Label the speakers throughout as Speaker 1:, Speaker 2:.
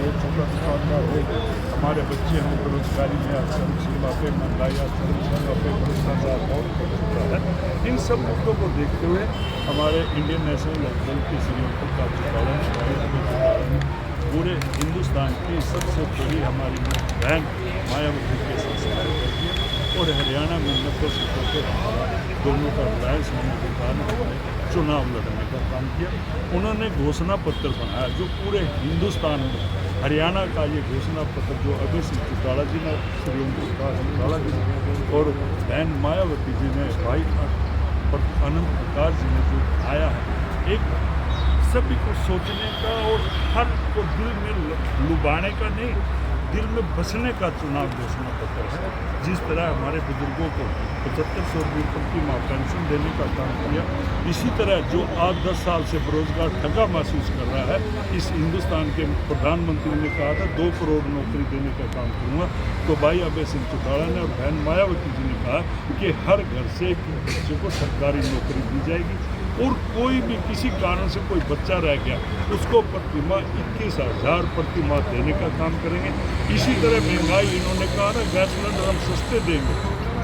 Speaker 1: हो, छोटा दुकानदार हो, हमारे बच्चे हों, बेरोजगारी में असर, सीमा पे महंगाई असर, जगह पे भ्रष्टाचार बहुत बढ़ चुका है। इन सब मुद्दों को देखते हुए हमारे इंडियन नेशनल लोकदल के श्री ओम प्रकाश चौटाला पूरे हिंदुस्तान की सबसे बड़ी हमारी बहन मायावती के संस्कार करती है और हरियाणा में 90 सीटों पर हमारा दोनों का अलायंस होने के कारण उन्होंने चुनाव लड़ने का काम किया। उन्होंने घोषणा पत्र बनाया जो पूरे हिंदुस्तान में हरियाणा का ये घोषणा पत्र जो अभय सिंह चौटाला जी ने, श्री ओम प्रकाश चौटाला जी ने और बहन मायावती जी ने, भाई अनंत प्रकाश जी ने जो आया है, एक सभी को सोचने का और हर को दिल में लुभाने का नहीं, दिल में बसने का चुनाव घोषणा पत्र है। जिस तरह हमारे बुजुर्गों को 7500 रुपये प्रति माह पेंशन देने का काम किया, इसी तरह जो आज 10 साल से बेरोजगार ठगा महसूस कर रहा है, इस हिंदुस्तान के प्रधानमंत्री ने कहा था 2 करोड़ नौकरी देने का काम करूँगा, तो भाई अभय सिंह चौटाला ने और बहन मायावती जी ने कहा कि हर घर से एक बच्चे को सरकारी नौकरी दी जाएगी और कोई भी किसी कारण से कोई बच्चा रह गया उसको प्रतिमाह 21,000 प्रतिमाह देने का काम करेंगे। इसी तरह महंगाई, इन्होंने कहा ना गैस सिलेंडर हम सस्ते देंगे,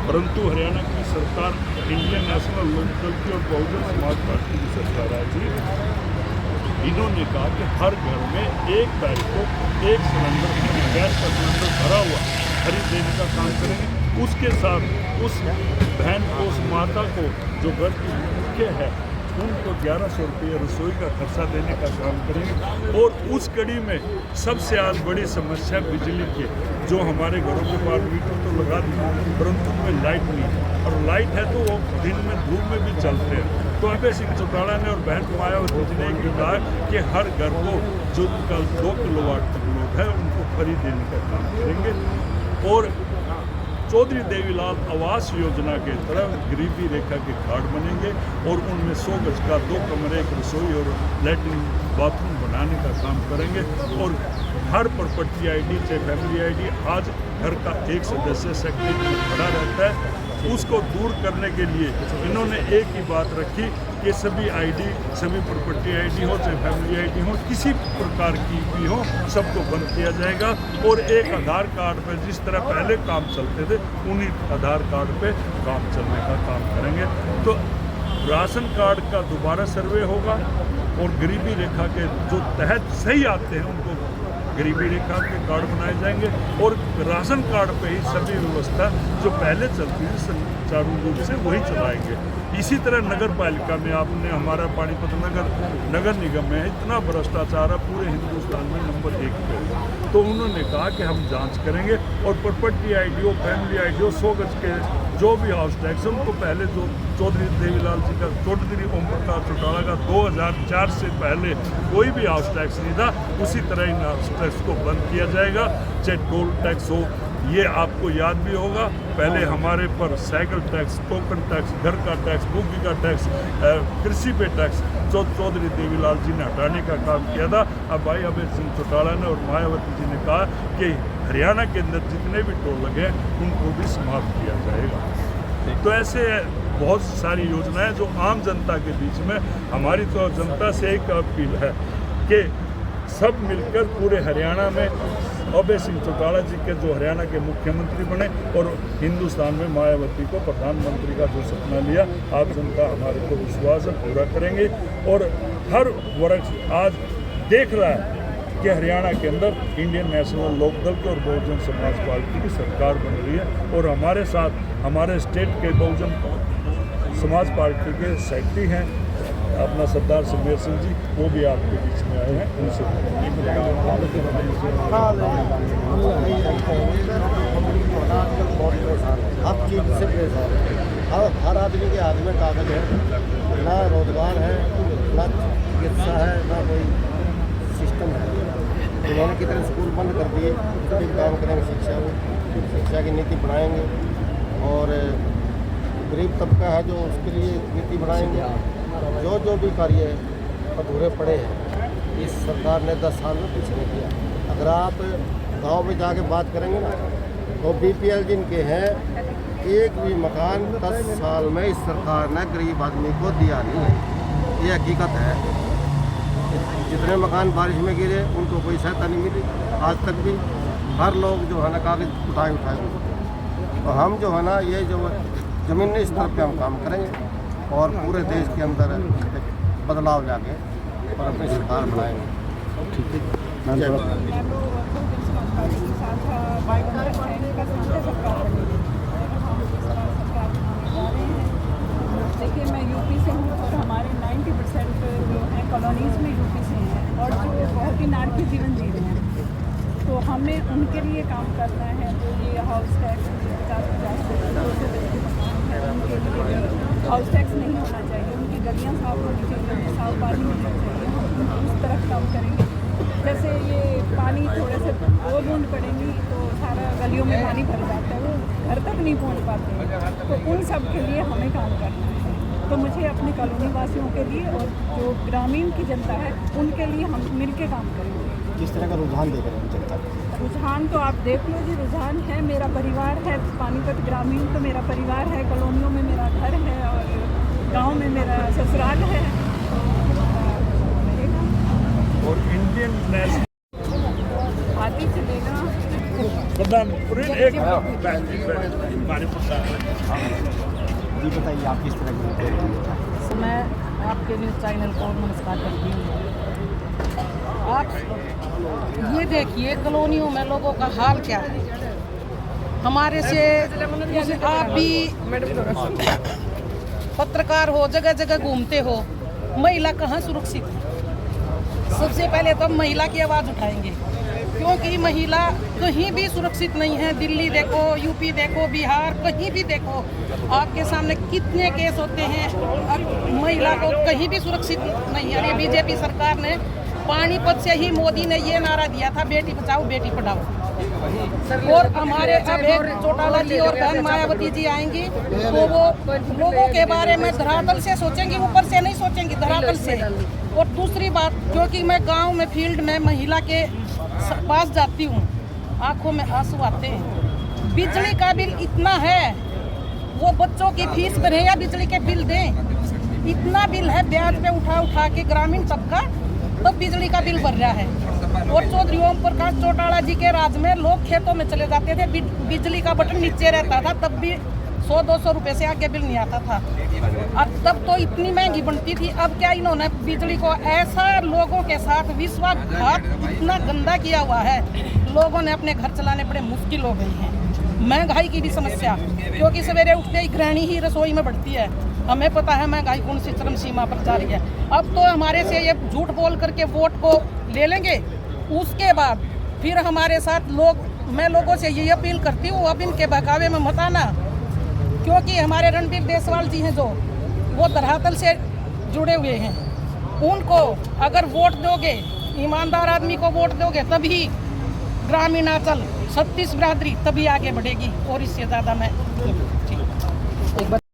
Speaker 1: परंतु हरियाणा की सरकार इंडियन नेशनल लोकदल की और बहुजन समाज पार्टी की सरकार आई थी, इन्होंने कहा कि हर घर में 1 तारीख को 1 सिलेंडर गैस का सिलेंडर भरा हुआ खरीद देने का काम करेंगे। उसके साथ उस बहन को, उस माता को जो घर की मुख्य है, उनको 1100 रुपये रसोई का खर्चा देने का काम करेंगे। और उस कड़ी में सबसे आज बड़ी समस्या बिजली की, जो हमारे घरों के पास मीटर तो लगा दिए परंतु उनमें लाइट नहीं है, और लाइट है तो वो दिन में धूप में भी चलते हैं। तो अभय सिंह चौटाला ने और बहन मायावती जी ने कहा कि हर घर को जो कल 2 किलोवाट तक लोड है उनको खरीद देने का काम करेंगे। और चौधरी देवीलाल आवास योजना के तरह गरीबी रेखा के कार्ड बनेंगे और उनमें 100 गज का 2 कमरे, एक रसोई और लैट्रिन बाथरूम बनाने का काम करेंगे। और हर प्रॉपर्टी आईडी, चाहे फैमिली आईडी, आज घर का एक सदस्य सेक्रेटरी में खड़ा रहता है, उसको दूर करने के लिए इन्होंने एक ही बात रखी कि सभी आईडी, सभी प्रॉपर्टी आईडी हो, चाहे फैमिली आईडी हो, किसी प्रकार की भी हो, सबको बंद किया जाएगा। और एक आधार कार्ड पर जिस तरह पहले काम चलते थे, उन्हीं आधार कार्ड पे काम चलने का काम करेंगे। तो राशन कार्ड का दोबारा सर्वे होगा और गरीबी रेखा के जो तहत सही आते हैं उनको गरीबी रेखा के कार्ड बनाए जाएंगे और राशन कार्ड पे ही सभी व्यवस्था जो पहले चलती थी सुचारू रूप से वही चलाएंगे। इसी तरह नगर पालिका में आपने, हमारा पानीपत नगर निगम में इतना भ्रष्टाचार है पूरे हिंदुस्तान में नंबर 1 पे, तो उन्होंने कहा कि हम जांच करेंगे और प्रॉपर्टी आईडी हो, फैमिली आईडी हो, 100 गज के जो भी हाउस टैक्स है उनको पहले जो चौधरी देवीलाल जी का, चौधरी ओम प्रकाश चौटाला का 2004 से पहले कोई भी हाउस टैक्स नहीं था, उसी तरह इन हाउस टैक्स को बंद किया जाएगा। चाहे टोल टैक्स हो, ये आपको याद भी होगा, पहले हमारे पर साइकिल टैक्स, टोकन टैक्स, घर का टैक्स, बुग्गी का टैक्स, कृषि पे टैक्स जो चौधरी देवीलाल जी ने हटाने का काम किया था। अब भाई अभय सिंह चौटाला ने और मायावती जी ने कहा कि हरियाणा के अंदर जितने भी टोल लगे उनको भी समाप्त किया जाएगा। तो ऐसे बहुत सारी योजनाएं जो आम जनता के बीच में, हमारी तो जनता से एक अपील है कि सब मिलकर पूरे हरियाणा में अभय सिंह चौटाला जी के जो हरियाणा के मुख्यमंत्री बने और हिंदुस्तान में मायावती को प्रधानमंत्री का जो सपना लिया, आप जनता हमारे को विश्वास है पूरा करेंगे। और हर वर्ग आज देख रहा है कि हरियाणा के अंदर इंडियन नेशनल लोकदल की और बहुजन समाज पार्टी की सरकार बन रही है। और हमारे साथ हमारे स्टेट के बहुजन समाज पार्टी के सेक्रेटरी हैं अपना सरदार सुमेर सिंह जी, वो भी आपके बीच में आए हैं, उनसे
Speaker 2: हर आदमी के हाथ में कागज है, ना रोजगार है, ना चिकित्सा है, ना कोई सिस्टम है। उन्होंने कितने स्कूल बंद कर दिए, सभी काम करेंगे, शिक्षा की नीति बनाएंगे और गरीब तबका है जो उसके लिए नीति बनाएंगे। जो भी कार्य अधूरे पड़े हैं इस सरकार ने 10 साल में कुछ नहीं किया। अगर आप गांव में जाके बात करेंगे ना, तो BPL जिनके हैं एक भी मकान 10 साल में इस सरकार ने गरीब आदमी को दिया नहीं है, ये हकीकत है। जितने मकान बारिश में गिरे उनको कोई सहायता नहीं मिली आज तक भी। हर लोग जो है ना कागज उठाए तो हम जो है ना ये जो ज़मीनी स्तर पे हम काम करेंगे और पूरे देश के अंदर एक बदलाव लाके और अपनी सरकार बनाएंगे।
Speaker 3: ठीक है।
Speaker 2: जय भारत।
Speaker 4: देखिए मैं यूपी से हूँ और हमारे 90% जो हैं कॉलोनीज़ में यूपी से हैं और जो बहुत ही नारकी जीवन जी रहे हैं, तो हमें उनके लिए काम करना है। जो ये हाउस टैक्स 50-50 मकान है उनके लिए हाउस टैक्स नहीं होना चाहिए, उनकी गलियाँ साफ़ होनी चाहिए, उन्हें साफ पानी मिलना चाहिए। हम उस तरफ काम करेंगे। जैसे ये पानी थोड़े से 2 बूंद पड़ेंगी तो सारा गलियों में पानी भर जाता है, वो घर तक नहीं पहुंच पाते, तो उन सब के लिए हमें काम करना है। तो मुझे अपने कॉलोनी वासियों के लिए और जो ग्रामीण की जनता है उनके लिए हम मिलके काम करेंगे।
Speaker 3: किस तरह का रुझान देख रहे हैं जनता?
Speaker 4: रुझान तो आप देख लो जी, रुझान है। मेरा परिवार है पानीपत ग्रामीण, तो मेरा परिवार है, कॉलोनियों में मेरा घर है और गांव में मेरा ससुराल है।
Speaker 1: और इंडियन नेशनल
Speaker 4: आदि चलेगा
Speaker 1: प्रधानमंत्री एक हमारे
Speaker 3: जी बताइए आप किस तरह की?
Speaker 5: मैं आपके न्यूज़ चैनल को नमस्कार करती हूँ। आप ये देखिए कॉलोनियों में लोगों का हाल क्या है। हमारे से आप भी पत्रकार हो, जगह जगह घूमते हो, महिला कहाँ सुरक्षित है? सबसे पहले तो हम महिला की आवाज़ उठाएंगे, क्योंकि महिला कहीं भी सुरक्षित नहीं है। दिल्ली देखो, यूपी देखो, बिहार, कहीं भी देखो, आपके सामने कितने केस होते हैं। अब महिला को कहीं भी सुरक्षित नहीं है। ये बीजेपी सरकार ने पानीपत से ही मोदी ने ये नारा दिया था, बेटी बचाओ बेटी पढ़ाओ। और हमारे अब एक चौटाला जी और बहन मायावती जी आएंगी तो वो लोगों के बारे में धरातल से सोचेंगी, ऊपर से नहीं सोचेंगी, धरातल से। और दूसरी बात, क्योंकि मैं गांव में फील्ड में महिला के पास जाती हूँ, आंखों में आंसू आते हैं। बिजली का बिल इतना है, वो बच्चों की फीस भरे या बिजली के बिल दें, इतना बिल है। ब्याज पे उठा उठा के ग्रामीण तबका तब बिजली का बिल भर रहा है। और चौधरी ओम प्रकाश चौटाला जी के राज में लोग खेतों में चले जाते थे, बिजली का बटन नीचे रहता था, तब भी 100-200 रुपए से आगे बिल नहीं आता था। अब तब तो इतनी महंगी बनती थी। अब क्या इन्होंने बिजली को ऐसा लोगों के साथ विश्वासघात इतना गंदा किया हुआ है, लोगों ने अपने घर चलाने बड़े मुश्किल हो गई हैं। महंगाई की भी समस्या, क्योंकि सवेरे उठते ही गृहिणी ही रसोई में बढ़ती है। हमें पता है महंगाई कौन सी चरम सीमा पर जा रही है। अब तो हमारे से ये झूठ बोल करके वोट को ले लेंगे, उसके बाद फिर हमारे साथ मैं लोगों से ये अपील करती हूँ, अब इनके बहकावे में मत आना, क्योंकि हमारे रणबीर देसवाल जी हैं जो वो धरातल से जुड़े हुए हैं। उनको अगर वोट दोगे, ईमानदार आदमी को वोट दोगे, तभी ग्रामीणांचल 36 बिरादरी तभी आगे बढ़ेगी। और इससे ज़्यादा मैं